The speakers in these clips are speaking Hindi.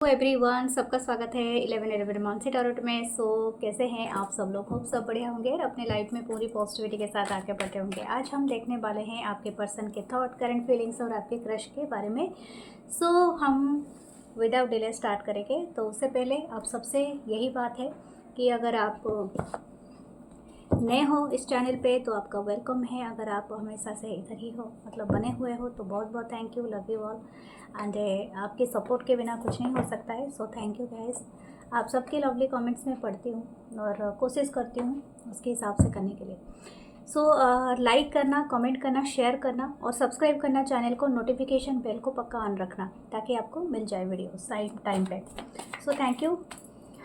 एवरीवन, सबका स्वागत है 11 मानसी टैरोट में। कैसे हैं आप सब लोग? होप सब बढ़िया होंगे और अपने लाइफ में पूरी पॉजिटिविटी के साथ आगे बढ़ते होंगे। आज हम देखने वाले हैं आपके पर्सन के थॉट, करंट फीलिंग्स और आपके क्रश के बारे में। हम विदाउट डिले स्टार्ट करेंगे। तो उससे पहले आप सबसे यही बात है कि अगर आप नए हो इस चैनल पे तो आपका वेलकम है। अगर आप हमेशा से इधर ही हो, मतलब बने हुए हो, तो बहुत बहुत thank you, love you all. And आपके सपोर्ट के बिना कुछ नहीं हो सकता है। So thank you guys. आप सबके लवली कमेंट्स में पढ़ती हूँ और कोशिश करती हूँ उसके हिसाब से करने के लिए। लाइक करना, कमेंट करना, शेयर करना और सब्सक्राइब करना चैनल को, नोटिफिकेशन बेल को पक्का ऑन रखना ताकि आपको मिल जाए वीडियो सही टाइम पे। Thank you.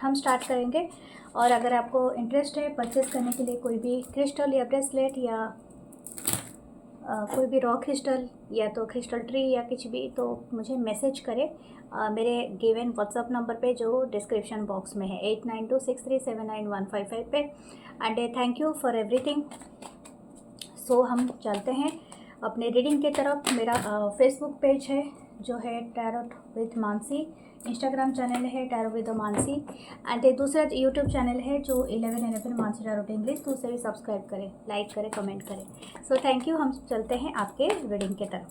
हम स्टार्ट करेंगे। और अगर आपको इंटरेस्ट है परचेज़ करने के लिए कोई भी क्रिस्टल या ब्रेसलेट या कोई भी रॉ क्रिस्टल या तो क्रिस्टल ट्री या कुछ भी, तो मुझे मैसेज करें मेरे गिवन व्हाट्सअप नंबर पे जो डिस्क्रिप्शन बॉक्स में है 8926379155 पे। And thank you for everything. हम चलते हैं अपने रीडिंग की तरफ। मेरा फेसबुक पेज है जो है tarot with Mansi, Instagram channel है टैरो विद मानसी, एंड दूसरा यूट्यूब चैनल है जो 11 मानसी टैरोट इंग्लिश, तो उसे भी सब्सक्राइब करें, लाइक करें, कमेंट करें। Thank you. हम चलते हैं आपके रीडिंग की तरफ।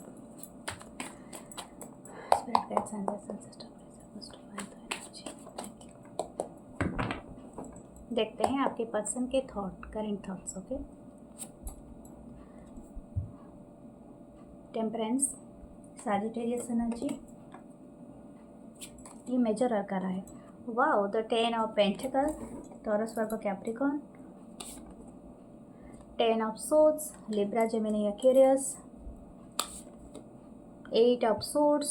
देखते हैं आपके पर्सन के thought, current thoughts. Okay, temperance, Sagittarius energy, ये मेजर अरकाना है। Wow, the 10 of pentacle, Taurus Virgo Capricorn, 10 of swords, Libra Gemini Aquarius, 8 of swords,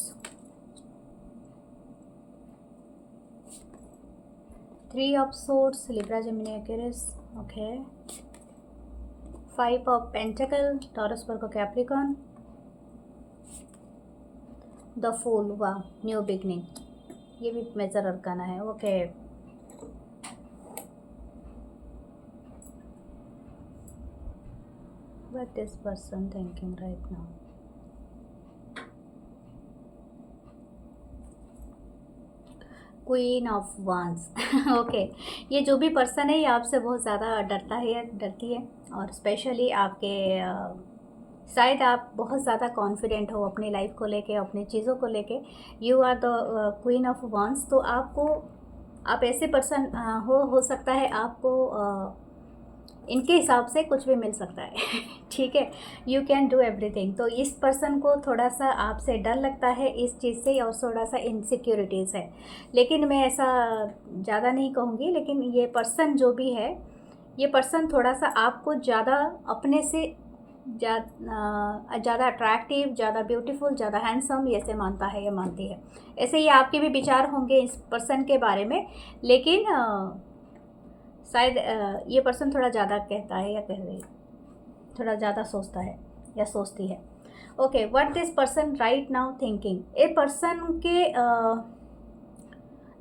3 of swords, Libra Gemini Aquarius. Okay, 5 of pentacle, Taurus Virgo Capricorn, the fool, वाह, न्यू बिगनिंग, ये भी मेजर अरकाना है। Okay, what is person thinking right now? Queen of wands. Okay, ये जो भी पर्सन है ये आपसे बहुत ज़्यादा डरता है या डरती है, और स्पेशली आपके शायद आप बहुत ज़्यादा कॉन्फिडेंट हो अपनी लाइफ को लेके, अपनी चीज़ों को लेके। You are the queen of wands. तो आप ऐसे पर्सन हो सकता है आपको इनके हिसाब से कुछ भी मिल सकता है। ठीक है, यू कैन डू एवरीथिंग। तो इस पर्सन को थोड़ा सा आपसे डर लगता है इस चीज़ से, और थोड़ा सा इनसिक्योरिटीज़ है। लेकिन मैं ऐसा ज़्यादा नहीं कहूँगी, लेकिन ये पर्सन जो भी है, ये पर्सन थोड़ा सा आपको ज़्यादा अपने से ज़्यादा अट्रैक्टिव, ज़्यादा ब्यूटीफुल, ज़्यादा हैंडसम ऐसे मानता है या मानती है। ऐसे ही आपके भी विचार होंगे इस पर्सन के बारे में, लेकिन शायद ये पर्सन थोड़ा ज़्यादा कहता है या कह रही, थोड़ा ज़्यादा सोचता है या सोचती है। Okay, what this person right now thinking? A person के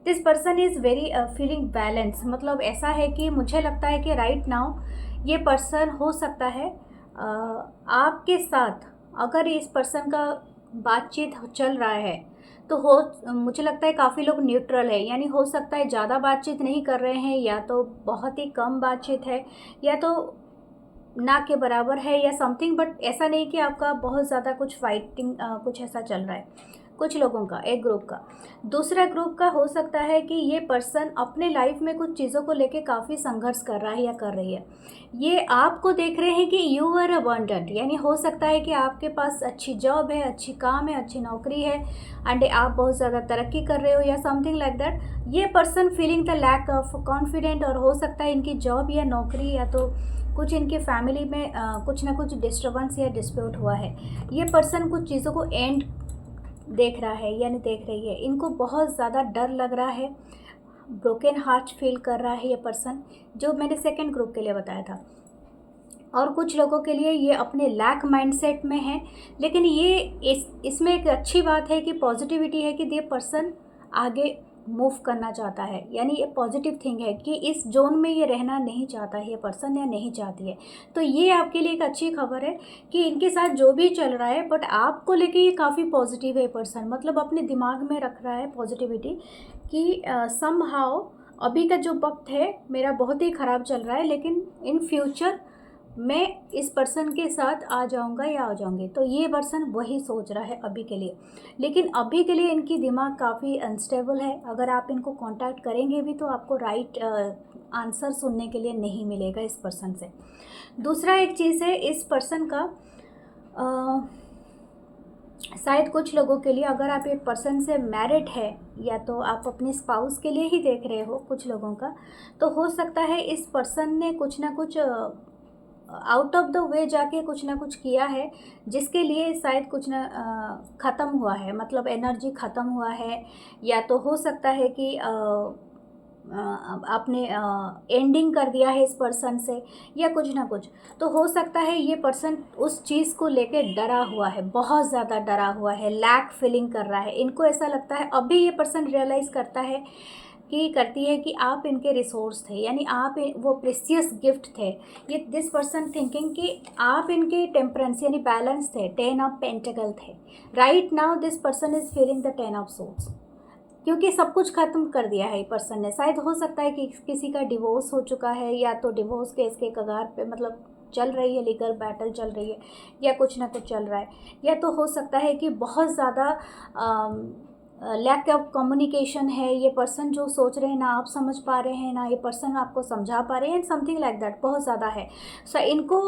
this person is very feeling balance. मतलब ऐसा है कि मुझे लगता है कि राइट नाउ ये पर्सन हो सकता है आपके साथ, अगर इस पर्सन का बातचीत चल रहा है तो मुझे लगता है काफ़ी लोग न्यूट्रल है, यानी हो सकता है ज़्यादा बातचीत नहीं कर रहे हैं, या तो बहुत ही कम बातचीत है, या तो ना के बराबर है या समथिंग। बट ऐसा नहीं कि आपका बहुत ज़्यादा कुछ फाइटिंग कुछ ऐसा चल रहा है। कुछ लोगों का, एक ग्रुप का। दूसरा ग्रुप का हो सकता है कि ये पर्सन अपने लाइफ में कुछ चीज़ों को लेके काफ़ी संघर्ष कर रहा है या कर रही है। ये आपको देख रहे हैं कि यू आर अबंडेंट, यानी हो सकता है कि आपके पास अच्छी जॉब है, अच्छी काम है, अच्छी नौकरी है, एंड आप बहुत ज़्यादा तरक्की कर रहे हो या समथिंग लाइक दैट। ये person feeling the lack of confident, और हो सकता है इनकी जॉब या नौकरी या तो कुछ इनके फैमिली में कुछ ना कुछ डिस्टर्बेंस या डिस्प्यूट हुआ है। ये पर्सन कुछ चीज़ों को एंड देख रहा है यानी देख रही है। इनको बहुत ज़्यादा डर लग रहा है, ब्रोकन हार्ट फील कर रहा है ये पर्सन, जो मैंने सेकंड ग्रुप के लिए बताया था। और कुछ लोगों के लिए ये अपने लैक माइंडसेट में है, लेकिन ये इसमें एक अच्छी बात है कि पॉजिटिविटी है कि ये पर्सन आगे मूव करना चाहता है, यानी ये पॉजिटिव थिंग है कि इस जोन में ये रहना नहीं चाहता है ये पर्सन, या नहीं चाहती है। तो ये आपके लिए एक अच्छी खबर है कि इनके साथ जो भी चल रहा है, बट आपको लेके ये काफ़ी पॉजिटिव है पर्सन, मतलब अपने दिमाग में रख रहा है पॉजिटिविटी कि समहाउ अभी का जो वक्त है मेरा बहुत ही ख़राब चल रहा है, लेकिन इन फ्यूचर मैं इस पर्सन के साथ आ जाऊंगा या आ जाऊंगी। तो ये पर्सन वही सोच रहा है अभी के लिए, लेकिन अभी के लिए इनकी दिमाग काफ़ी अनस्टेबल है। अगर आप इनको कांटेक्ट करेंगे भी तो आपको राइट आंसर सुनने के लिए नहीं मिलेगा इस पर्सन से। दूसरा एक चीज़ है इस पर्सन का, शायद कुछ लोगों के लिए, अगर आप एक पर्सन से मैरिड है या तो आप अपने स्पाउस के लिए ही देख रहे हो कुछ लोगों का, तो हो सकता है इस पर्सन ने कुछ ना कुछ आउट ऑफ द वे जाके कुछ ना कुछ किया है, जिसके लिए शायद कुछ ना ख़त्म हुआ है, मतलब एनर्जी ख़त्म हुआ है। या तो हो सकता है कि आपने एंडिंग कर दिया है इस पर्सन से, या कुछ ना कुछ। तो हो सकता है ये पर्सन उस चीज़ को लेके डरा हुआ है, बहुत ज़्यादा डरा हुआ है, लैक फीलिंग कर रहा है। इनको ऐसा लगता है, अभी ये पर्सन रियलाइज़ करती है कि आप इनके रिसोर्स थे, यानी आप वो प्रेशियस गिफ्ट थे। ये दिस पर्सन थिंकिंग कि आप इनके टेम्परेंस यानी बैलेंस थे, 10 ऑफ पेंटिकल थे। Right now this person is feeling the 10 of source, क्योंकि सब कुछ ख़त्म कर दिया है ये पर्सन ने। शायद हो सकता है कि किसी का डिवोर्स हो चुका है, या तो डिवोर्स केस के कगार पे मतलब चल रही है, लीगल बैटल चल रही है, या कुछ ना कुछ चल रहा है। या तो हो सकता है कि बहुत ज़्यादा लैक ऑफ कम्युनिकेशन है। ये पर्सन जो सोच रहे हैं ना आप समझ पा रहे हैं, ना ये पर्सन आपको समझा पा रहे हैं, समथिंग लाइक दैट बहुत ज़्यादा है। सो इनको,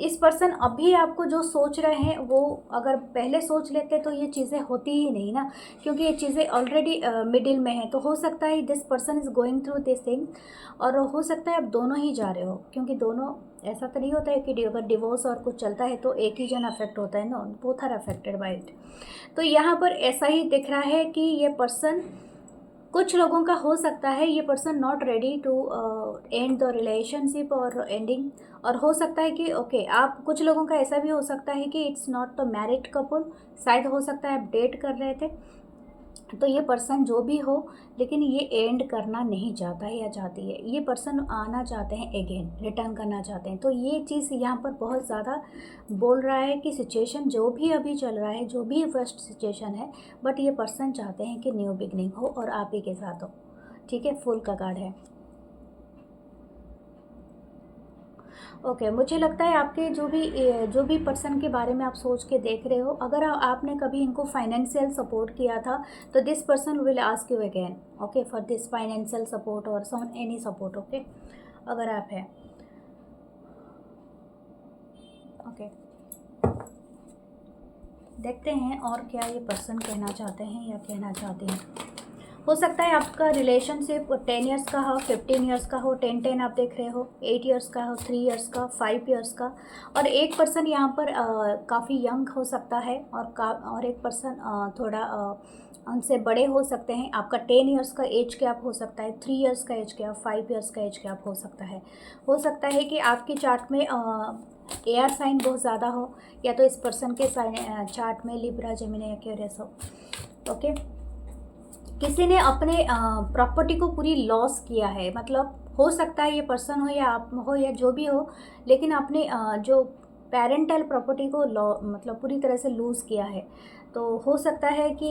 इस पर्सन अभी आपको जो सोच रहे हैं वो अगर पहले सोच लेते तो ये चीज़ें होती ही नहीं ना, क्योंकि ये चीज़ें ऑलरेडी मिडिल में हैं। तो हो सकता है this person is going through this thing, और हो सकता है आप दोनों ही जा रहे हो, क्योंकि दोनों, ऐसा तो नहीं होता है कि अगर डिवोर्स और कुछ चलता है तो एक ही जन अफेक्ट होता है ना, both are affected by it. तो यहाँ पर ऐसा ही दिख रहा है कि ये पर्सन, कुछ लोगों का हो सकता है ये person not ready to end the relationship और एंडिंग। और हो सकता है कि ओके आप, कुछ लोगों का ऐसा भी हो सकता है कि it's not the married couple, शायद हो सकता है आप डेट कर रहे थे। तो ये पर्सन जो भी हो, लेकिन ये एंड करना नहीं चाहता है या चाहती है। ये पर्सन आना चाहते हैं, अगेन रिटर्न करना चाहते हैं। तो ये चीज़ यहाँ पर बहुत ज़्यादा बोल रहा है कि सिचुएशन जो भी अभी चल रहा है, जो भी वर्स्ट सिचुएशन है, बट ये पर्सन चाहते हैं कि न्यू बिगनिंग हो और आप ही के साथ हो। ठीक है, फुल का कार्ड है। ओके मुझे लगता है आपके जो भी पर्सन के बारे में आप सोच के देख रहे हो, अगर आपने कभी इनको फाइनेंशियल सपोर्ट किया था तो this person will ask you again, okay, for this financial support और सम एनी सपोर्ट। ओके, अगर आप है, ओके देखते हैं और क्या ये पर्सन कहना चाहते हैं या कहना चाहते हैं। हो सकता है आपका रिलेशनशिप 10 इयर्स का हो, 15 इयर्स का हो, 10 आप देख रहे हो, 8 इयर्स का हो, 3 इयर्स का, 5 इयर्स का। और एक पर्सन यहाँ पर काफ़ी यंग हो सकता है, और एक पर्सन थोड़ा उनसे बड़े हो सकते हैं। आपका 10 इयर्स का एज गैप हो सकता है, 3 इयर्स का एज गैप, 5 इयर्स का एज गैप हो सकता है। हो सकता है कि आपकी चार्ट में एयर साइन बहुत ज़्यादा हो, या तो इस पर्सन के साइन चार्ट में लिब्रा, जेमिनी, एक्वेरियस हो। ओके, किसी ने अपने प्रॉपर्टी को पूरी लॉस किया है, मतलब हो सकता है ये पर्सन हो या आप हो या जो भी हो, लेकिन अपने जो पेरेंटल प्रॉपर्टी को मतलब पूरी तरह से लूज़ किया है। तो हो सकता है कि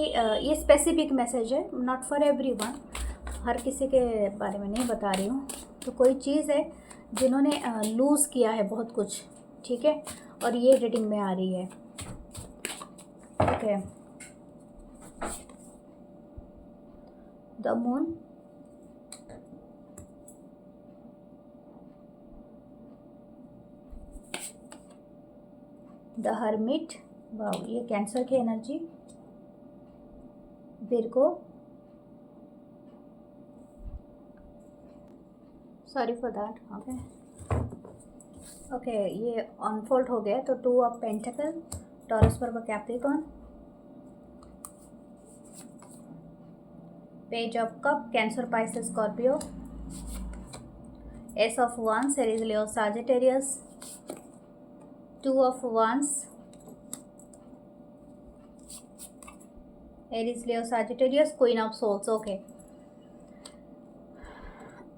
ये स्पेसिफिक मैसेज है, नॉट फॉर एवरीवन, हर किसी के बारे में नहीं बता रही हूँ। तो कोई चीज़ है जिन्होंने लूज़ किया है बहुत कुछ, ठीक है, और ये रीडिंग में आ रही है। Okay, the moon, the hermit, wow, ये कैंसर की energy, Virgo, sorry for that. Okay okay, ये अनफोल्ड हो गया। तो 2 of pentacle, Taurus, Virgo, Capricorn, page of cup, Cancer, Pisces, Scorpio, ace of wands, Aries, Leo, Sagittarius, 2 of wands, Aries, Leo, Sagittarius, queen of souls. Okay,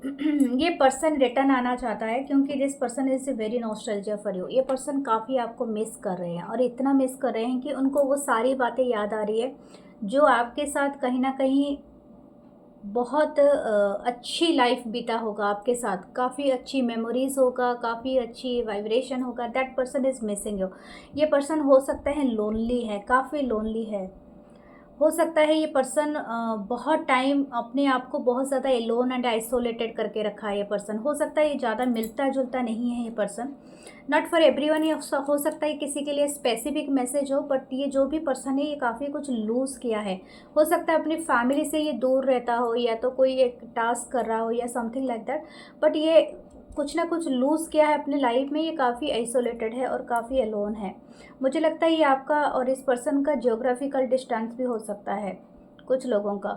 ये पर्सन रिटर्न आना चाहता है क्योंकि this person is very nostalgia for you. ये पर्सन काफ़ी आपको मिस कर रहे हैं और इतना मिस कर रहे हैं कि उनको वो सारी बातें याद आ रही है जो आपके साथ कहीं ना कहीं बहुत अच्छी लाइफ बीता होगा आपके साथ, काफ़ी अच्छी मेमोरीज होगा, काफ़ी अच्छी वाइब्रेशन होगा। That person is missing you. ये पर्सन हो सकता है लोनली है, काफ़ी लोनली है। हो सकता है ये पर्सन बहुत टाइम अपने आप को बहुत ज़्यादा एलोन एंड आइसोलेटेड करके रखा है। ये पर्सन हो सकता है ये ज़्यादा मिलता जुलता नहीं है। ये पर्सन नॉट फॉर एवरीवन। ये हो सकता है किसी के लिए स्पेसिफिक मैसेज हो, बट ये जो भी पर्सन है ये काफ़ी कुछ लूज़ किया है। हो सकता है अपनी फैमिली से ये दूर रहता हो, या तो कोई एक टास्क कर रहा हो या समथिंग लाइक दैट, बट ये कुछ ना कुछ लूज़ किया है अपने लाइफ में। ये काफ़ी आइसोलेटेड है और काफ़ी एलोन है। मुझे लगता है ये आपका और इस पर्सन का जियोग्राफिकल डिस्टेंस भी हो सकता है कुछ लोगों का।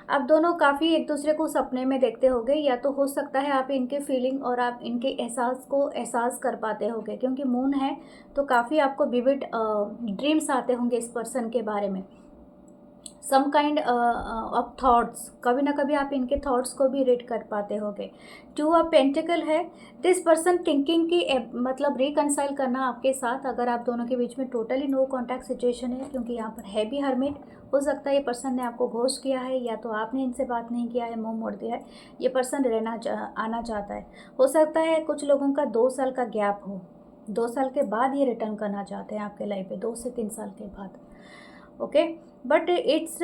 आप दोनों काफ़ी एक दूसरे को सपने में देखते होगे, या तो हो सकता है आप इनके फीलिंग और आप इनके एहसास को एहसास कर पाते होगे, क्योंकि मून है तो काफ़ी आपको विविड ड्रीम्स आते होंगे इस पर्सन के बारे में। सम काइंड ऑफ थॉट्स, कभी ना कभी आप इनके थॉट्स को भी रीड कर पाते होगे। टू ऑफ पेंटिकल है। दिस पर्सन थिंकिंग की मतलब रिकनसाइल करना आपके साथ, अगर आप दोनों के बीच में टोटली नो कॉन्टैक्ट सिचुएशन है, क्योंकि यहाँ पर है भी हरमिट। हो सकता है ये पर्सन ने आपको घोस्ट किया है, या तो आपने इनसे बात नहीं किया है, मुंह मोड़ दिया है। ये पर्सन आना चाहता है। हो सकता है कुछ लोगों का 2 साल का गैप हो, 2 साल के बाद ये रिटर्न करना चाहते हैं आपके लाइफ पे, 2 से 3 साल के बाद। ओके, बट इट्स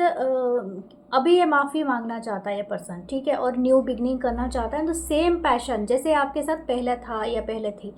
अभी ये माफ़ी मांगना चाहता है ये पर्सन, ठीक है, और न्यू बिगनिंग करना चाहता है। तो सेम पैशन जैसे आपके साथ पहले था या पहले थी,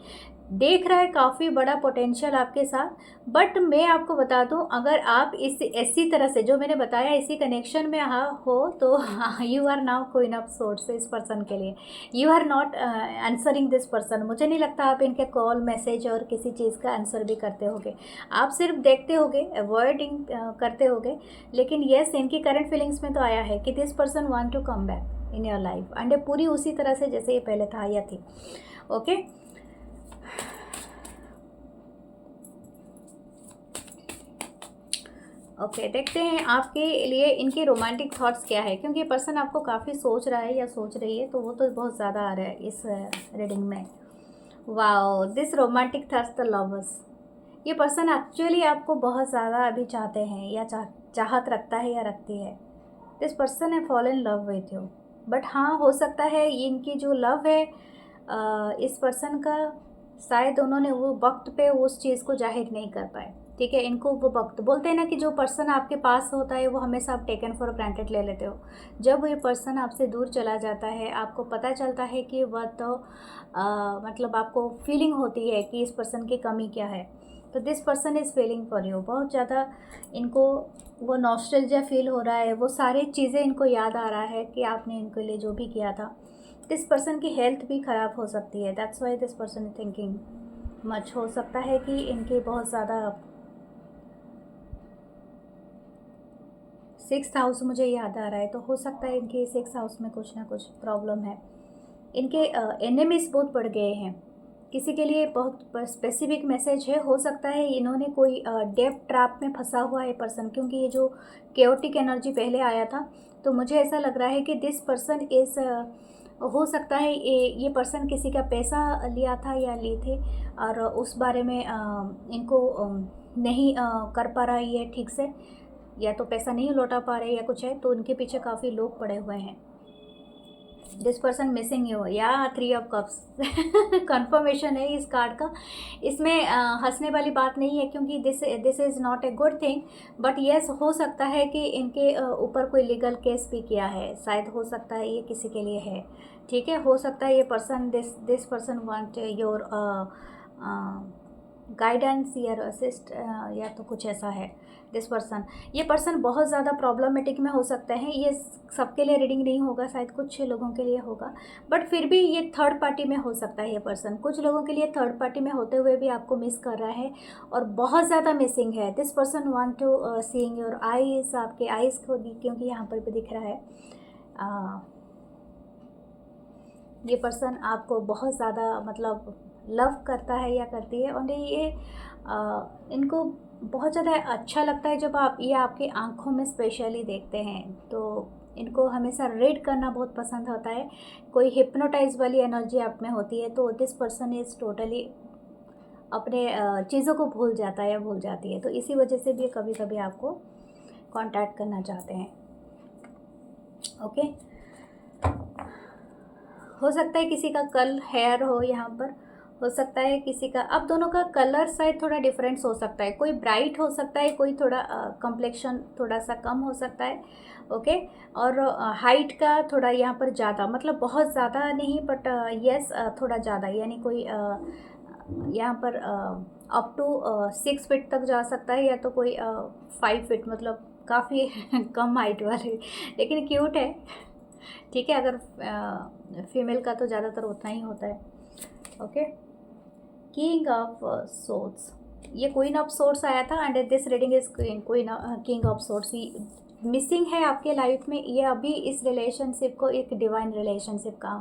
देख रहा है काफ़ी बड़ा पोटेंशियल आपके साथ। बट मैं आपको बता दूं, अगर आप इस इसी तरह से जो मैंने बताया इसी कनेक्शन में हो तो you are now queen of source इस पर्सन के लिए। You are not answering this person. मुझे नहीं लगता आप इनके कॉल मैसेज और किसी चीज़ का आंसर भी करते होगे। आप सिर्फ देखते होगे, अवॉइडिंग करते होगे। लेकिन येस, इनकी करंट फीलिंग्स में तो आया है कि this person want to come back in your life, and पूरी उसी तरह से जैसे ये पहले था या थी। ओके, ओके, देखते हैं आपके लिए इनके रोमांटिक थॉट्स क्या है, क्योंकि ये पर्सन आपको काफ़ी सोच रहा है या सोच रही है, तो वो तो बहुत ज़्यादा आ रहा है इस रीडिंग में। Wow, this romantic thoughts the lovers. ये पर्सन एक्चुअली आपको बहुत ज़्यादा अभी चाहते हैं, या चाहत रखता है या रखती है। दिस पर्सन है fall in love with you. But हाँ, हो सकता है इनकी जो लव है इस पर्सन का, शायद उन्होंने वो वक्त पे उस चीज़ को जाहिर नहीं कर पाए। ठीक है, इनको वो वक्त बोलते हैं ना कि जो पर्सन आपके पास होता है वो हमेशा आप टेकन फॉर ग्रांटेड ले लेते हो। जब ये पर्सन आपसे दूर चला जाता है, आपको पता चलता है कि वह तो मतलब आपको फीलिंग होती है कि इस पर्सन की कमी क्या है। तो this person is feeling for you. बहुत ज़्यादा इनको वो नॉस्टैल्जिया फील हो रहा है, वो सारी चीज़ें इनको याद आ रहा है कि आपने इनके लिए जो भी किया था। दिस पर्सन की हेल्थ भी ख़राब हो सकती है, that's why this person is thinking much. हो सकता है कि इनके बहुत ज़्यादा 6th हाउस मुझे याद आ रहा है, तो हो सकता है इनके 6th हाउस में कुछ ना कुछ प्रॉब्लम है। इनके एनिमीज बहुत बढ़ गए हैं। किसी के लिए बहुत स्पेसिफिक मैसेज है। हो सकता है इन्होंने कोई डेप ट्रैप में फंसा हुआ है पर्सन, क्योंकि ये जो केओटिक एनर्जी पहले आया था, तो मुझे ऐसा लग रहा है कि दिस पर्सन इज़ हो सकता है ये पर्सन किसी का पैसा लिया था या ली थी, और उस बारे में इनको नहीं कर पा रहा है ठीक से, या तो पैसा नहीं लौटा पा रहे या कुछ है, तो उनके पीछे काफ़ी लोग पड़े हुए हैं। दिस पर्सन मिसिंग यू, या 3 ऑफ कप्स कन्फर्मेशन है इस कार्ड का। इसमें हंसने वाली बात नहीं है, क्योंकि this is not a good thing. But yes, हो सकता है कि इनके ऊपर कोई लीगल केस भी किया है, शायद हो सकता है ये किसी के लिए है। ठीक है, हो सकता है ये person this person want your guidance या असिस्ट, या तो कुछ ऐसा है दिस पर्सन। ये पर्सन बहुत ज़्यादा प्रॉब्लमेटिक में हो सकते हैं। ये सबके लिए रीडिंग नहीं होगा, शायद कुछ लोगों के लिए होगा, बट फिर भी ये थर्ड पार्टी में हो सकता है। ये पर्सन कुछ लोगों के लिए थर्ड पार्टी में होते हुए भी आपको मिस कर रहा है, और बहुत ज़्यादा मिसिंग है। This person want to seeing your eyes, आपके आईज़ को, क्योंकि यहाँ पर भी दिख रहा है ये पर्सन आपको बहुत ज़्यादा मतलब लव करता है या करती है, और ये इनको बहुत ज़्यादा अच्छा लगता है जब आप ये आपकी आंखों में स्पेशली देखते हैं। तो इनको हमेशा रीड करना बहुत पसंद होता है। कोई हिप्नोटाइज वाली एनर्जी आप में होती है तो दिस पर्सन इज़ टोटली अपने चीज़ों को भूल जाता है या भूल जाती है, तो इसी वजह से भी कभी कभी आपको कांटेक्ट करना चाहते हैं। ओके, हो सकता है किसी का कर्ल हेयर हो यहाँ पर, हो सकता है किसी का, अब दोनों का कलर शायद थोड़ा डिफरेंस हो सकता है, कोई ब्राइट हो सकता है, कोई थोड़ा कम्प्लेक्शन थोड़ा सा कम हो सकता है। ओके, और हाइट का थोड़ा यहाँ पर ज़्यादा, मतलब बहुत ज़्यादा नहीं बट यस थोड़ा ज़्यादा, यानी कोई यहाँ पर अप टू 6 फीट तक जा सकता है, या तो कोई 5 फीट, मतलब काफ़ी कम हाइट वाले, लेकिन क्यूट है। ठीक है, अगर फीमेल का तो ज़्यादातर उतना ही होता है। ओके, किंग ऑफ सोर्ड्स, ये क्वीन ऑफ सोर्ड्स आया था and this reading is king of swords. Missing है आपके लाइफ में, ये अभी इस रिलेशनशिप को एक डिवाइन रिलेशनशिप का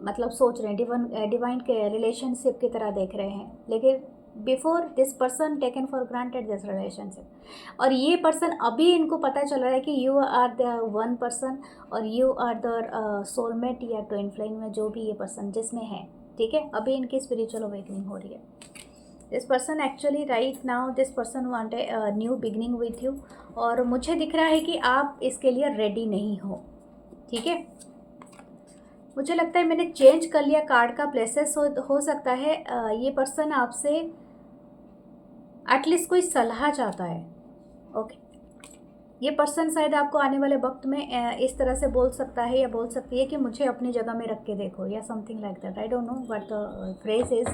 मतलब सोच रहे हैं, डिवाइन के रिलेशनशिप की तरह देख रहे हैं, लेकिन before this person taken for granted this relationship. और ये पर्सन अभी इनको पता चल रहा है कि you are the one person और यू आर द सोलमेट या ट्विन फ्लेम में जो भी ये पर्सन जिसमें है। ठीक है, अभी इनकी स्पिरिचुअल अवेकनिंग हो रही है। This person actually right now this person want a new beginning with you, और मुझे दिख रहा है कि आप इसके लिए रेडी नहीं हो। ठीक है, मुझे लगता है मैंने चेंज कर लिया कार्ड का प्लेसेस, हो सकता है ये पर्सन आपसे एटलीस्ट कोई सलाह चाहता है। ओके, ये पर्सन शायद आपको आने वाले वक्त में इस तरह से बोल सकता है या बोल सकती है कि मुझे अपनी जगह में रख के देखो, या something like that, I don't know what the phrase is,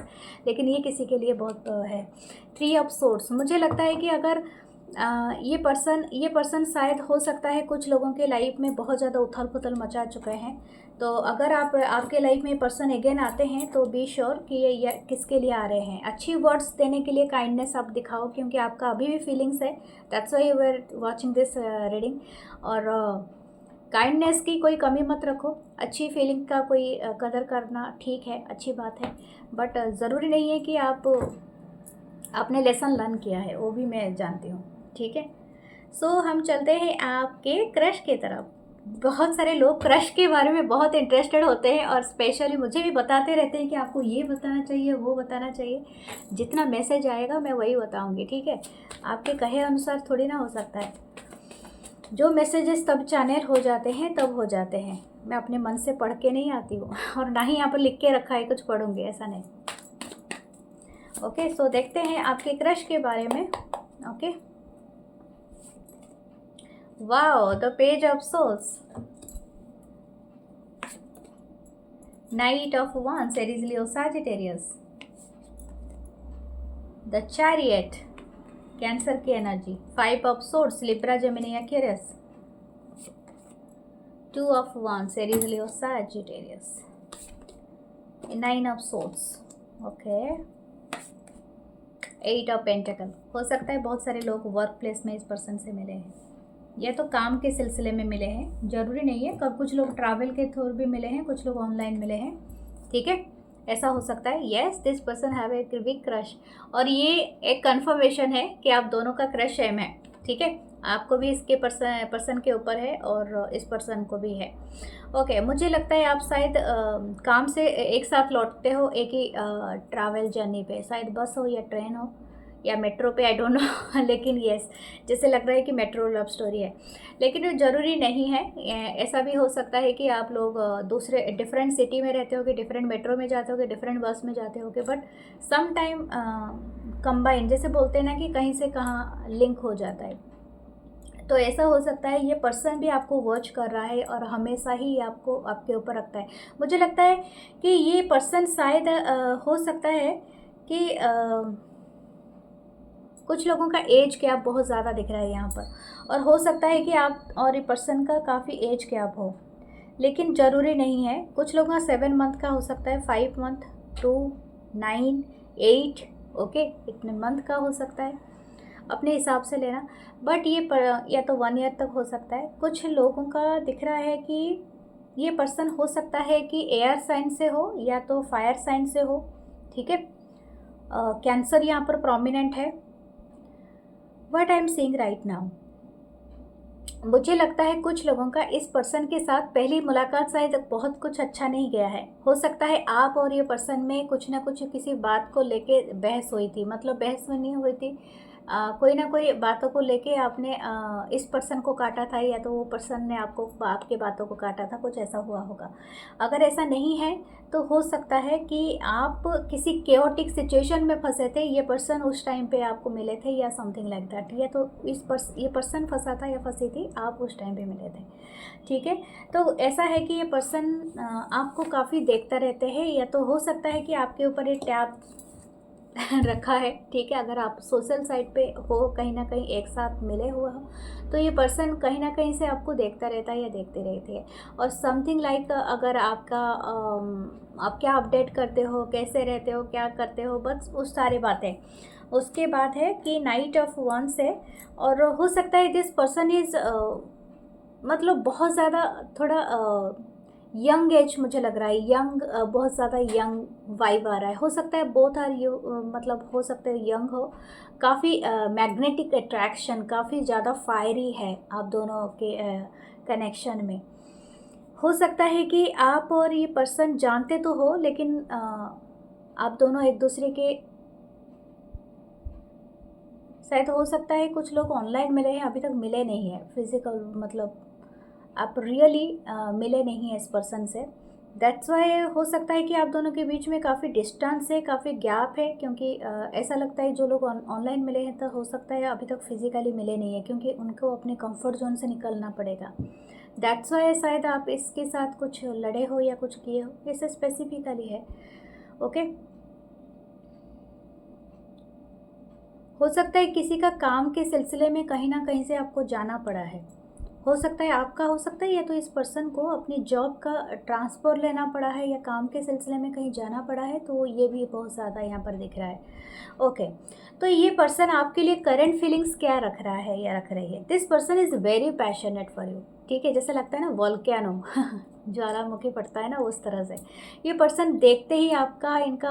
लेकिन ये किसी के लिए बहुत है। 3 ऑफ सोर्ड्स, मुझे लगता है कि अगर ये पर्सन शायद हो सकता है कुछ लोगों के लाइफ में बहुत ज़्यादा उथल पुथल मचा चुके हैं, तो अगर आपके लाइफ में पर्सन अगेन आते हैं तो बी श्योर कि ये किसके लिए आ रहे हैं। अच्छी वर्ड्स देने के लिए काइंडनेस आप दिखाओ, क्योंकि आपका अभी भी फीलिंग्स है, that's why you are watching this reading. और काइंडनेस की कोई कमी मत रखो, अच्छी फीलिंग का कोई कदर करना ठीक है, अच्छी बात है, बट ज़रूरी नहीं है कि आपने लेसन लर्न किया है, वो भी मैं जानती हूँ। ठीक है, सो हम चलते हैं आपके क्रश की तरफ। बहुत सारे लोग क्रश के बारे में बहुत इंटरेस्टेड होते हैं और स्पेशली मुझे भी बताते रहते हैं कि आपको ये बताना चाहिए, वो बताना चाहिए। जितना मैसेज आएगा मैं वही बताऊंगी। ठीक है, आपके कहे अनुसार थोड़ी ना हो सकता है। जो मैसेजेस तब चैनल हो जाते हैं तब हो जाते हैं, मैं अपने मन से पढ़ के नहीं आती हूँ और ना ही यहाँ पर लिख के रखा है कुछ पढ़ूंगी, ऐसा नहीं। ओके, सो देखते हैं आपके क्रश के बारे में। Okay, wow, the page of swords, knight of wands, Aries, Leo, Sagittarius, the chariot, Cancer की energy, 5 of swords, Libra, Gemini, Aquarius, 2 of wands, Aries, Leo, Sagittarius, 9 of swords, okay, 8 of pentacle। हो सकता है बहुत सारे लोग वर्क प्लेस में इस पर्सन से मिले हैं, या तो काम के सिलसिले में मिले हैं, ज़रूरी नहीं है, कब कुछ लोग ट्रैवल के थ्रू भी मिले हैं, कुछ लोग ऑनलाइन मिले हैं। ठीक है, ऐसा हो सकता है। Yes, this person have a big crush, और ये एक कंफर्मेशन है कि आप दोनों का क्रश सेम है। ठीक है, आपको भी इसके पर्सन के ऊपर है और इस पर्सन को भी है। ओके, मुझे लगता है आप शायद काम से एक साथ लौटते हो, एक ही ट्रैवल जर्नी पे, शायद बस हो या ट्रेन हो या मेट्रो पे, आई डोंट नो लेकिन येस, जैसे लग रहा है कि मेट्रो लव स्टोरी है, लेकिन ज़रूरी नहीं है। ऐसा भी हो सकता है कि आप लोग दूसरे डिफरेंट सिटी में रहते होगे, डिफरेंट मेट्रो में जाते होगे, डिफरेंट बस में जाते होगे, बट सम टाइम कंबाइन, जैसे बोलते हैं ना कि कहीं से कहाँ लिंक हो जाता है, तो ऐसा हो सकता है। ये पर्सन भी आपको वॉच कर रहा है और हमेशा ही आपको आपके ऊपर रखता है। मुझे लगता है कि ये पर्सन शायद हो सकता है कि कुछ लोगों का एज गैप बहुत ज़्यादा दिख रहा है यहाँ पर, और हो सकता है कि आप और ये पर्सन का काफ़ी एज गैप हो, लेकिन ज़रूरी नहीं है। कुछ लोगों का 7 मंथ का हो सकता है, 5 मंथ, 2, 9, 8, ओके, इतने मंथ का हो सकता है, अपने हिसाब से लेना। बट ये या तो 1 ईयर तक हो सकता है। कुछ लोगों का दिख रहा है कि ये पर्सन हो सकता है कि एयर साइन से हो या तो फायर साइन से हो। ठीक है, कैंसर यहाँ पर प्रोमिनेंट है। What I am seeing right now, मुझे लगता है कुछ लोगों का इस पर्सन के साथ पहली मुलाकात शायद बहुत कुछ अच्छा नहीं गया है। हो सकता है आप और ये पर्सन में कुछ ना कुछ किसी बात को लेके बहस हुई थी, मतलब बहस में नहीं हुई थी, कोई ना कोई बातों को लेके आपने इस पर्सन को काटा था, या तो वो पर्सन ने आपको आपके बातों को काटा था, कुछ ऐसा हुआ होगा। अगर ऐसा नहीं है तो हो सकता है कि आप किसी केओटिक सिचुएशन में फंसे थे, ये पर्सन उस टाइम पे आपको मिले थे या समथिंग लाइक दैट, या तो ये पर्सन फंसा था या फंसी थी, आप उस टाइम पे मिले थे। ठीक है, तो ऐसा है कि ये पर्सन आपको काफ़ी देखता रहते हैं, या तो हो सकता है कि आपके ऊपर ये टैब रखा है। ठीक है, अगर आप सोशल साइट पे हो, कहीं ना कहीं एक साथ मिले हुए हो, तो ये पर्सन कहीं ना कहीं से आपको देखता रहता है या देखते रहती है। और समथिंग लाइक अगर आपका आप क्या अपडेट करते हो, कैसे रहते हो, क्या करते हो, बस उस सारी बातें। उसके बाद है कि नाइट ऑफ वंस है, और हो सकता है दिस पर्सन इज़ मतलब बहुत ज़्यादा थोड़ा यंग एज मुझे लग रहा है, यंग, बहुत ज़्यादा यंग वाइब आ रहा है। हो सकता है बोथ आर यू, मतलब हो सकता है यंग हो, काफ़ी मैग्नेटिक अट्रैक्शन, काफ़ी ज़्यादा फायरी है आप दोनों के कनेक्शन में। हो सकता है कि आप और ये पर्सन जानते तो हो, लेकिन आप दोनों एक दूसरे के, शायद हो सकता है कुछ लोग ऑनलाइन मिले हैं, अभी तक मिले नहीं है फिजिकल, मतलब आप रियली मिले नहीं हैं इस पर्सन से। दैट्स वाई हो सकता है कि आप दोनों के बीच में काफ़ी डिस्टेंस है, काफ़ी गैप है, क्योंकि ऐसा लगता है जो लोग ऑनलाइन मिले हैं तो हो सकता है अभी तक फिजिकली मिले नहीं है, क्योंकि उनको अपने कंफर्ट जोन से निकलना पड़ेगा। दैट्स वाई शायद आप इसके साथ कुछ लड़े हो या कुछ किए हो, ऐसे स्पेसिफिकली है। ओके, हो सकता है किसी का काम के सिलसिले में कहीं ना कहीं से आपको जाना पड़ा है। हो सकता है आपका, हो सकता है या तो इस पर्सन को अपनी जॉब का ट्रांसफ़र लेना पड़ा है, या काम के सिलसिले में कहीं जाना पड़ा है, तो ये भी बहुत ज़्यादा यहाँ पर दिख रहा है। ओके, तो ये पर्सन आपके लिए करंट फीलिंग्स क्या रख रहा है या रख रही है? This person is very passionate for you. ठीक है, जैसे लगता है ना वोल्केनो ज्वालामुखी पड़ता है ना, उस तरह से ये पर्सन देखते ही आपका, इनका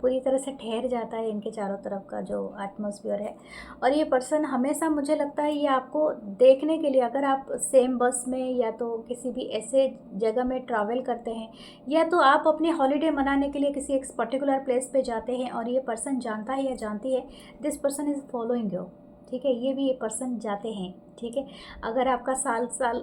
पूरी तरह से ठहर जाता है इनके चारों तरफ का जो एटमॉस्फेयर है। और ये पर्सन हमेशा, मुझे लगता है ये आपको देखने के लिए, अगर आप सेम बस में या तो किसी भी ऐसे जगह में ट्रैवल करते हैं, या तो आप अपनी हॉलीडे मनाने के लिए किसी एक पर्टिकुलर प्लेस पे जाते हैं, और ये पर्सन जानता है या जानती है, this person is following you. ठीक है, ये भी ये पर्सन जाते हैं। ठीक है, अगर आपका साल साल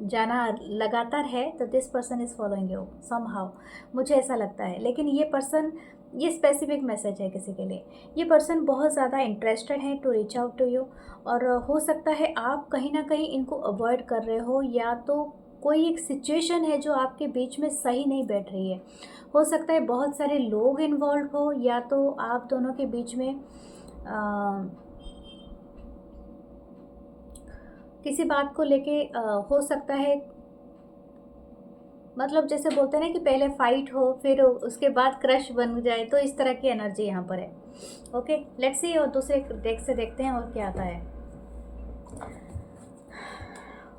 जाना लगातार है, तो this person is following you somehow, मुझे ऐसा लगता है। लेकिन ये पर्सन, ये स्पेसिफिक मैसेज है किसी के लिए, ये पर्सन बहुत ज़्यादा इंटरेस्टेड है to reach out to you. और हो सकता है आप कहीं ना कहीं इनको अवॉइड कर रहे हो, या तो कोई एक सिचुएशन है जो आपके बीच में सही नहीं बैठ रही है। हो सकता है बहुत सारे लोग इन्वॉल्व हो, या तो आप दोनों के बीच में किसी बात को लेके हो सकता है, मतलब जैसे बोलते हैं ना कि पहले फाइट हो, फिर उसके बाद क्रश बन जाए, तो इस तरह की एनर्जी यहाँ पर है। ओके, लेट्स सी, और दूसरे डेक से देखते हैं और क्या आता है।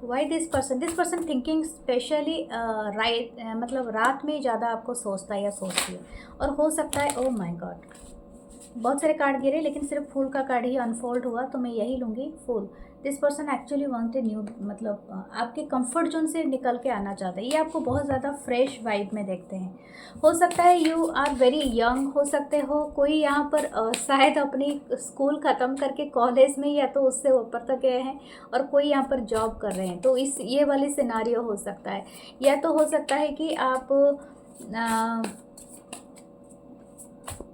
Why this person thinking specially right, मतलब रात में ज़्यादा आपको सोचता है या सोचती है। और हो सकता है, ओ माय गॉड, बहुत सारे कार्ड गिरे, लेकिन सिर्फ फूल का कार्ड ही अनफोल्ड हुआ, तो मैं यही लूँगी, फूल। This person actually want a new, मतलब आपके कंफर्ट जोन से निकल के आना चाहता है, ये आपको बहुत ज़्यादा फ्रेश वाइब में देखते हैं। हो सकता है यू आर वेरी यंग, हो सकते हो कोई यहाँ पर शायद अपनी स्कूल ख़त्म करके कॉलेज में या तो उससे ऊपर तक गए हैं, और कोई यहाँ पर जॉब कर रहे हैं, तो इस ये वाली सिनारियो हो सकता है। या तो हो सकता है कि आप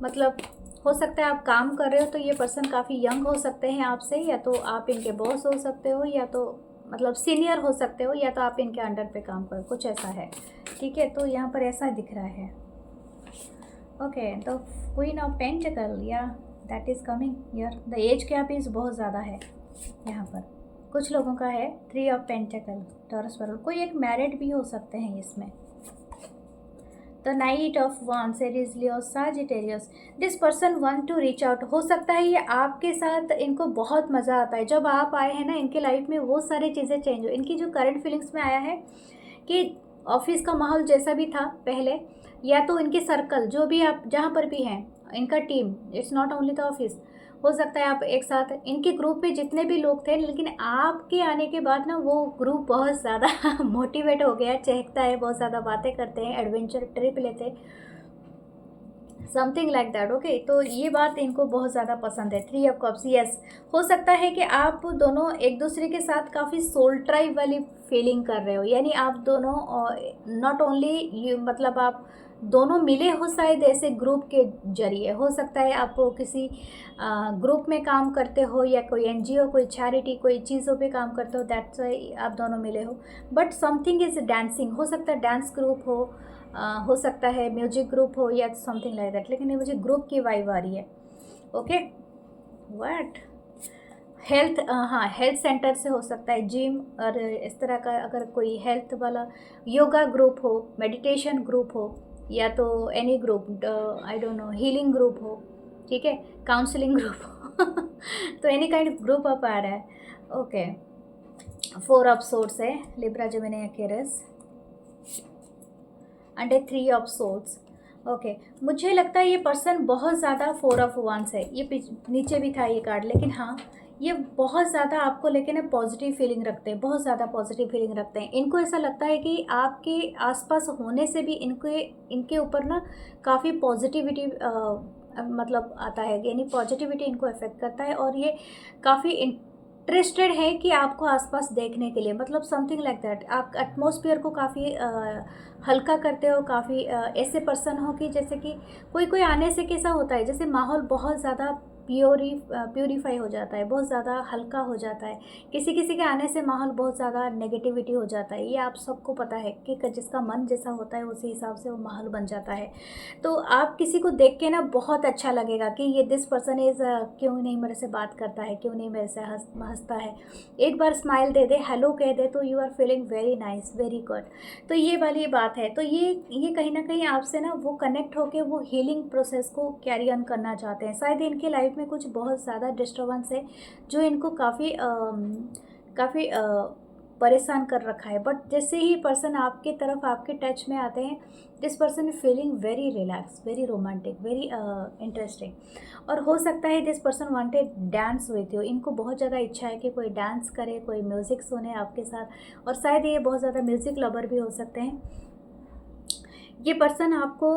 मतलब हो सकता है आप काम कर रहे हो, तो ये पर्सन काफ़ी यंग हो सकते हैं आपसे, या तो आप इनके बॉस हो सकते हो, या तो मतलब सीनियर हो सकते हो, या तो आप इनके अंडर पे काम करो, कुछ ऐसा है। ठीक है, तो यहाँ पर ऐसा दिख रहा है। ओके, तो क्वीन ऑफ पेंटिकल, या that is coming here. The age gap is बहुत ज़्यादा है यहाँ पर, कुछ लोगों का है। 3 ऑफ पेंटिकल, टॉरस पर कोई एक मैरिड भी हो सकते हैं इसमें। The knight of wands, Aries, Leo, Sagittarius. This person want to reach out, हो सकता है ये आपके साथ, इनको बहुत मज़ा आता है जब आप आए हैं ना इनके लाइफ में, वो सारी चीज़ें चेंज हो। इनकी जो करंट फीलिंग्स में आया है कि ऑफिस का माहौल जैसा भी था पहले, या तो इनके सर्कल जो भी आप जहाँ पर भी हैं, इनका team, it's not only the office, हो सकता है आप एक साथ इनके ग्रुप में जितने भी लोग थे, लेकिन आपके आने के बाद ना वो ग्रुप बहुत ज़्यादा मोटिवेट हो गया, चहकता है, बहुत ज़्यादा बातें करते हैं, एडवेंचर ट्रिप लेते हैं, समथिंग लाइक दैट। ओके, तो ये बात इनको बहुत ज़्यादा पसंद है। 3 ऑफ कप्स, यस, हो सकता है कि आप दोनों एक दूसरे के साथ काफ़ी सोल ट्राइब वाली फीलिंग कर रहे हो, यानी आप दोनों नॉट ओनली यू, मतलब आप दोनों मिले हो शायद ऐसे ग्रुप के जरिए। हो सकता है आप किसी ग्रुप में काम करते हो, या कोई एनजीओ, कोई चैरिटी, कोई चीज़ों पे काम करते हो, दैट्स वाई आप दोनों मिले हो। बट समथिंग इज़ डांसिंग, हो सकता है डांस ग्रुप हो सकता है म्यूजिक ग्रुप हो, या समथिंग लाइक दैट, लेकिन ये मुझे ग्रुप की वाइब आ रही है। ओके, व्हाट, हेल्थ, हाँ, हेल्थ सेंटर से हो सकता है, जिम और इस तरह का, अगर कोई हेल्थ वाला योगा ग्रुप हो, मेडिटेशन ग्रुप हो, या तो any group, I don't know, healing group हो, ठीक है, काउंसलिंग ग्रुप हो तो एनी काइंड ऑफ ग्रुप आप आ रहा है। ओके, 4 ऑफ सोर्स है, Libra, Gemini, Aquarius, and 3 of source. Okay, मुझे लगता है ये पर्सन बहुत ज़्यादा 4 ऑफ वांस है, ये नीचे भी था ये कार्ड, लेकिन हाँ, ये बहुत ज़्यादा आपको लेके ना पॉजिटिव फीलिंग रखते हैं, बहुत ज़्यादा पॉजिटिव फीलिंग रखते हैं। इनको ऐसा लगता है कि आपके आसपास होने से भी इनके ऊपर ना काफ़ी पॉजिटिविटी मतलब आता है, यानी पॉजिटिविटी इनको अफेक्ट करता है, और ये काफ़ी इंटरेस्टेड है कि आपको आसपास देखने के लिए, मतलब समथिंग लाइक दैट। आप एटमॉस्फेयर को काफ़ी हल्का करते हो, काफ़ी ऐसे पर्सन हो कि जैसे कि कोई आने से कैसा होता है, जैसे माहौल बहुत ज़्यादा प्यूरीफाई हो जाता है, बहुत ज़्यादा हल्का हो जाता है। किसी किसी के आने से माहौल बहुत ज़्यादा नेगेटिविटी हो जाता है, ये आप सबको पता है कि जिसका मन जैसा होता है उसी हिसाब से वो माहौल बन जाता है। तो आप किसी को देख के ना बहुत अच्छा लगेगा कि ये दिस पर्सन इज़, क्यों नहीं मेरे से बात करता है, क्यों नहीं मेरे से हंसता है, एक बार स्माइल दे दे, हेलो कह दे, तो you are feeling very nice, very good. तो ये वाली बात है। तो ये कहीं ना कहीं आपसे ना वो कनेक्ट होके वो हीलिंग प्रोसेस को कैरी ऑन करना चाहते हैं। शायद इनके लाइफ में कुछ बहुत ज़्यादा डिस्टर्बेंस है जो इनको काफ़ी परेशान कर रखा है। बट जैसे ही पर्सन आपके तरफ, आपके टच में आते हैं, this person is feeling very relax, very romantic, very interesting. और हो सकता है this person wanted dance with you, इनको बहुत ज़्यादा इच्छा है कि कोई डांस करे, कोई म्यूज़िक सुने आपके साथ, और शायद ये बहुत ज़्यादा म्यूज़िक लवर भी हो सकते हैं। ये पर्सन आपको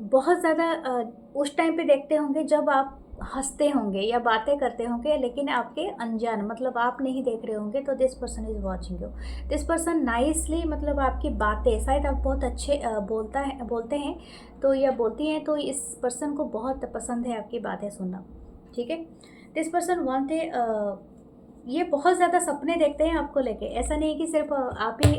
बहुत ज़्यादा उस टाइम पे देखते होंगे जब आप हंसते होंगे या बातें करते होंगे, लेकिन आपके अनजान, मतलब आप नहीं देख रहे होंगे, तो this person is watching you. This person nicely, मतलब आपकी बातें, शायद आप बहुत अच्छे बोलते हैं तो, या बोलती हैं, तो इस पर्सन को बहुत पसंद है आपकी बातें सुनना, ठीक है। दिस पर्सन वांट ये बहुत ज़्यादा सपने देखते हैं आपको लेके, ऐसा नहीं कि सिर्फ आप ही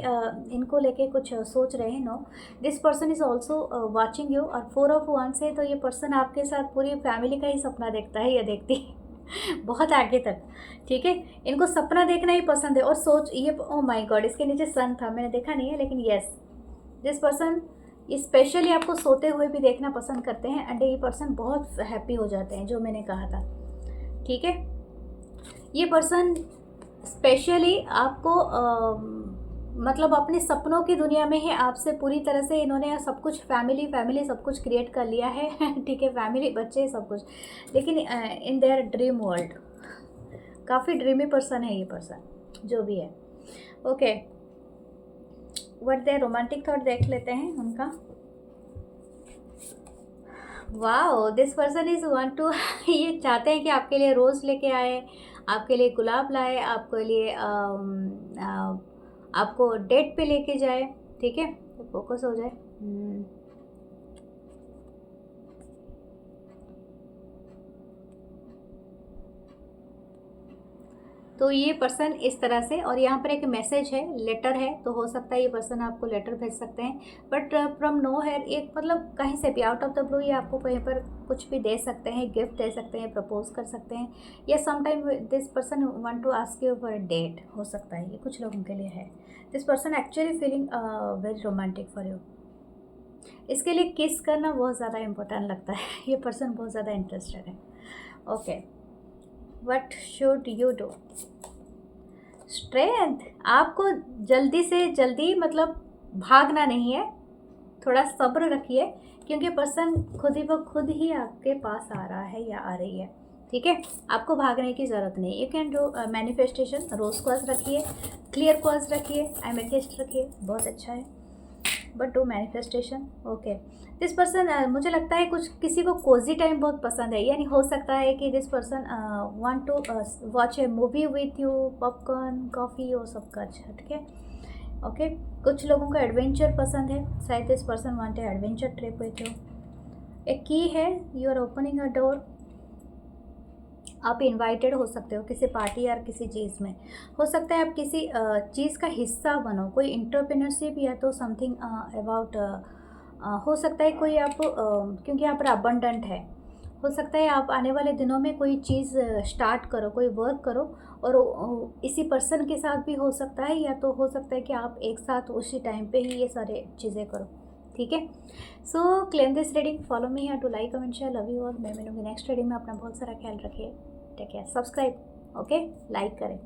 इनको लेके कुछ सोच रहे हैं, no, this person is also watching you. और 4 ऑफ वांस है, तो ये पर्सन आपके साथ पूरी फैमिली का ही सपना देखता है या देखती है बहुत आगे तक, ठीक है। इनको सपना देखना ही पसंद है, और सोच, ये ओ माय गॉड, इसके नीचे सन था, मैंने देखा नहीं है, लेकिन येस, दिस पर्सन स्पेशली आपको सोते हुए भी देखना पसंद करते हैं, एंड ये पर्सन बहुत हैप्पी हो जाते हैं, जो मैंने कहा था, ठीक है। ये पर्सन स्पेशली आपको मतलब अपने सपनों की दुनिया में है आपसे पूरी तरह से, इन्होंने सब कुछ फैमिली सब कुछ क्रिएट कर लिया है ठीक है, फैमिली, बच्चे, सब कुछ, लेकिन इन देयर ड्रीम वर्ल्ड, काफ़ी ड्रीमी पर्सन है ये पर्सन, जो भी है। Okay, what their romantic thought देख लेते हैं उनका। Wow, this person is want to ये चाहते हैं कि आपके लिए रोज़ लेके आए, आपके लिए गुलाब लाए, आपके लिए आपको डेट पे लेके जाए, ठीक है, तो फोकस हो जाए। तो ये पर्सन इस तरह से, और यहाँ पर एक मैसेज है, लेटर है, तो हो सकता है ये पर्सन आपको लेटर भेज सकते हैं, बट फ्रॉम नो हेयर, एक मतलब कहीं से भी आउट ऑफ द ब्लू ये आपको कहीं पर कुछ भी दे सकते हैं, गिफ्ट दे सकते हैं, प्रपोज कर सकते हैं, या sometime this person want to ask you for a date, हो सकता है ये कुछ लोगों के लिए है। This person actually feeling very romantic for you. इसके लिए किस करना बहुत ज़्यादा इम्पोर्टेंट लगता है ये पर्सन बहुत ज़्यादा इंटरेस्टेड है। Okay, what should you do? Strength, आपको जल्दी से जल्दी मतलब भागना नहीं है, थोड़ा सब्र रखिए, क्योंकि पर्सन खुद ही आपके पास आ रहा है या आ रही है, ठीक है, आपको भागने की ज़रूरत नहीं। You can do manifestation, rose quartz रखिए, क्लियर क्वार्ट्ज रखिए, एमेथिस्ट रखिए, बहुत अच्छा है। But do manifestation. Okay, this person, मुझे लगता है कुछ किसी को कोजी टाइम बहुत पसंद है, यानी हो सकता है कि this person want to watch a movie with you, popcorn, coffee, वो सब का। अच्छा, ठीक है, ओके। कुछ लोगों को एडवेंचर पसंद है, शायद this person want a adventure trip with you. एक की है, you are opening a door, आप इनवाइटेड हो सकते हो किसी पार्टी या किसी चीज़ में। हो सकता है आप किसी चीज़ का हिस्सा बनो, कोई इंटरप्रेन्योरशिप या तो समथिंग अबाउट, हो सकता है कोई आप क्योंकि यहाँ पर अबंडेंट है, हो सकता है आप आने वाले दिनों में कोई चीज़ स्टार्ट करो, कोई वर्क करो, और इसी पर्सन के साथ भी हो सकता है, या तो हो सकता है कि आप एक साथ उसी टाइम पे ही ये सारे चीज़ें करो। ठीक है, so claim this reading, follow me है to like comment share, love you all. मैं मिलूंगी नेक्स्ट रीडिंग में। अपना बहुत सारा ख्याल रखिए, take care, subscribe, okay, like करें।